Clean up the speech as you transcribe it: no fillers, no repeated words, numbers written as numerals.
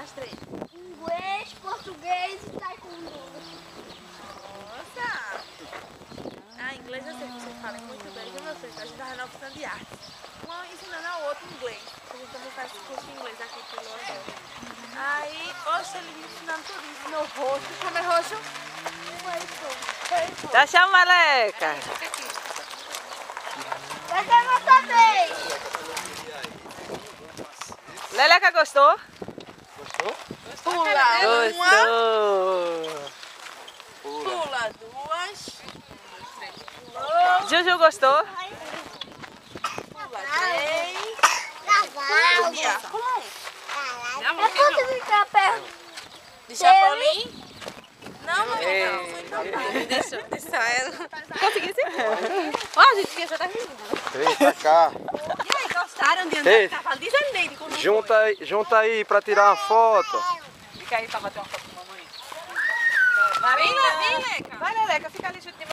As três. Inglês, português e taekwondo. Nossa! Ah, inglês eu sei que vocês falam muito bem, viu, meu filho? A gente vai na oficina de arte. Uma ensinando a outra inglês. A gente também faz curso de inglês aqui pelo hotel. Aí, hoje ele me ensinando tudo isso. Meu rosto. Como é roxo? Já chama a Leca. Vai ser a nossa vez. Leleca gostou? Pula uma, Gostou. pula duas, Juju gostou? pula três, Cavalo. pula Eu posso ficar perto de Chapolin. Não, não, Ei. não, foi capaz. Deixa ela. Consegui sim? Ó, a gente já tá rindo. Vem pra cá. E aí, gostaram de andar Ei. de cavalo? Diz a Neide como Junta aí pra tirar uma foto. Fica aí pra bater uma foto com a mamãe. Vem, Leca. Vai, Leleca, fica ali junto de